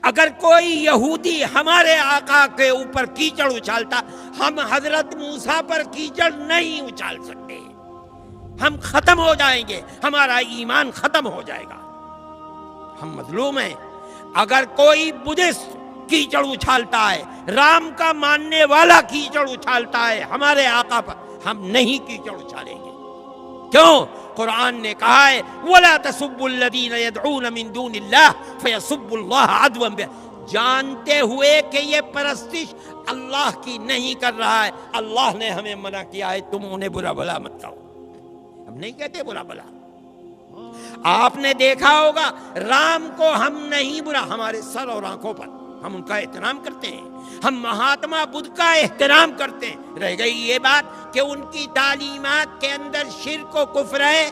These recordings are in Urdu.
اگر کوئی یہودی ہمارے آقا کے اوپر کیچڑ اچھالتا، ہم حضرت موسیٰ پر کیچڑ نہیں اچھال سکتے، ہم ختم ہو جائیں گے، ہمارا ایمان ختم ہو جائے گا، ہم مظلوم ہیں۔ اگر کوئی بدھسٹ کیچڑ اچھالتا ہے، رام کا ماننے والا کیچڑ اچھالتا ہے ہمارے آقا پر، ہم نہیں کیچڑ اچھالیں گے۔ کیوں؟ قرآن نے کہا ہے وَلَا تَسُبُّوا الَّذِينَ يَدْعُونَ مِن دُونِ اللَّهِ فَيَسُبُّوا اللَّهَ عَدْوًا، جانتے ہوئے کہ یہ پرستش اللہ کی نہیں کر رہا ہے، اللہ نے ہمیں منع کیا ہے تم انہیں برا بھلا مت کہو، ہم نہیں کہتے برا بھلا۔ آپ نے دیکھا ہوگا رام کو ہم نہیں برا، ہمارے سر اور آنکھوں پر ہم ان کا احترام کرتے ہیں، ہم مہاتما بدھ کا احترام کرتے ہیں۔ رہ گئی یہ بات کہ ان کی تعلیمات کے اندر شرک و کفر ہے۔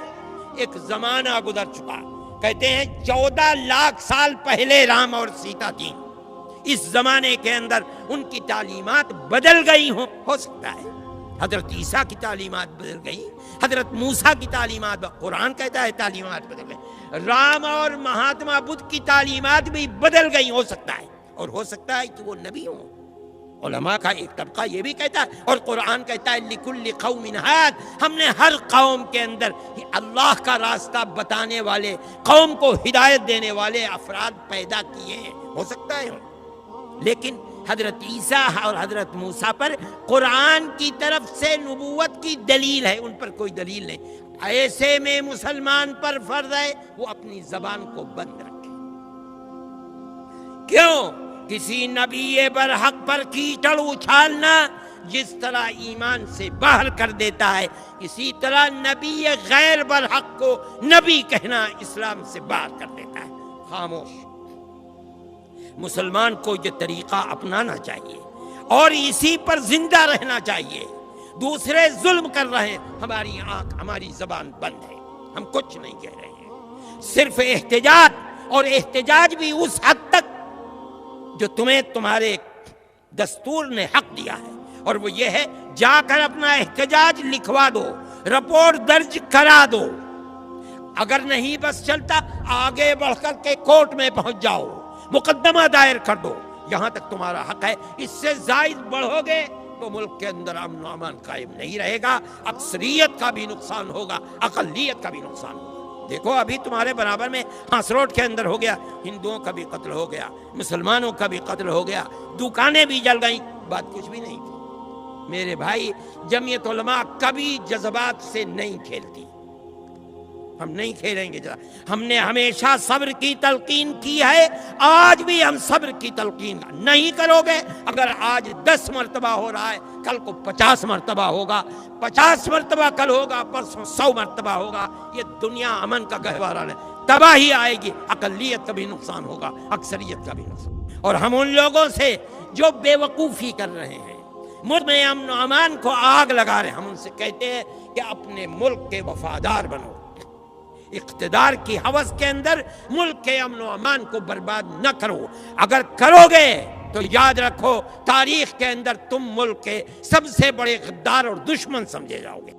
ایک زمانہ گزر چکا، کہتے ہیں 14 لاکھ سال پہلے رام اور سیتا تھی، اس زمانے کے اندر ان کی تعلیمات بدل گئی ہو سکتا ہے حضرت عیسیٰ کی تعلیمات بدل گئی، حضرت موسیٰ کی تعلیمات، قرآن کہتا ہے تعلیمات بدل گئی، رام اور مہاتما بدھ کی تعلیمات بھی بدل گئی ہو سکتا ہے، اور ہو سکتا ہے کہ وہ نبی ہوں۔ علماء کا ایک طبقہ یہ بھی کہتا ہے، اور قرآن کہتا ہے لِكُلِّ قَوْمٍ هَادٍ، ہم نے ہر قوم کے اندر اللہ کا راستہ بتانے والے، قوم کو ہدایت دینے والے افراد پیدا کیے ہیں، ہو سکتا ہے۔ لیکن حضرت عیسیٰ اور حضرت موسیٰ پر قرآن کی طرف سے نبوت کی دلیل ہے، ان پر کوئی دلیل نہیں۔ ایسے میں مسلمان پر فرض ہے وہ اپنی زبان کو بند رکھے۔ کیوں؟ کسی نبی برحق پر کیچڑ اچھالنا جس طرح ایمان سے باہر کر دیتا ہے، اسی طرح نبی غیر برحق کو نبی کہنا اسلام سے باہر کر دیتا ہے۔ خاموش۔ مسلمان کو یہ طریقہ اپنانا چاہیے اور اسی پر زندہ رہنا چاہیے۔ دوسرے ظلم کر رہے ہیں، ہماری آنکھ ہماری زبان بند ہے، ہم کچھ نہیں کہہ رہے ہیں، صرف احتجاج، اور احتجاج بھی اس حد تک جو تمہیں تمہارے دستور نے حق دیا ہے، اور وہ یہ ہے جا کر اپنا احتجاج لکھوا دو، رپورٹ درج کرا دو، اگر نہیں بس چلتا آگے بڑھ کر کے کورٹ میں پہنچ جاؤ، مقدمہ دائر کر دو، یہاں تک تمہارا حق ہے۔ اس سے زائد بڑھو گے تو ملک کے اندر امن و امان قائم نہیں رہے گا، اکثریت کا بھی نقصان ہوگا، اقلیت کا بھی نقصان ہوگا۔ دیکھو ابھی تمہارے برابر میں ہانس روڈ کے اندر ہو گیا، ہندوؤں کا بھی قتل ہو گیا، مسلمانوں کا بھی قتل ہو گیا، دکانیں بھی جل گئیں، بات کچھ بھی نہیں تھی۔ میرے بھائی، جمعیت علماء کبھی جذبات سے نہیں کھیلتی، ہم نہیں کھیلیں گے۔ ہم نے ہمیشہ صبر کی تلقین کی ہے، آج بھی ہم صبر کی تلقین نہیں کرو گے۔ اگر آج 10 مرتبہ ہو رہا ہے، کل کو 50 مرتبہ ہوگا، 50 مرتبہ کل ہوگا، پرسوں 100 مرتبہ ہوگا۔ یہ دنیا امن کا گہوارہ ہے، تباہی آئے گی، اقلیت کا بھی نقصان ہوگا، اکثریت کا بھی نقصان۔ اور ہم ان لوگوں سے جو بے وقوفی کر رہے ہیں، ملک میں امن و امان کو آگ لگا رہے ہیں، ہم ان سے کہتے ہیں کہ اپنے ملک کے وفادار بنو، اقتدار کی ہوس کے اندر ملک کے امن و امان کو برباد نہ کرو۔ اگر کرو گے تو یاد رکھو تاریخ کے اندر تم ملک کے سب سے بڑے غدار اور دشمن سمجھے جاؤ گے۔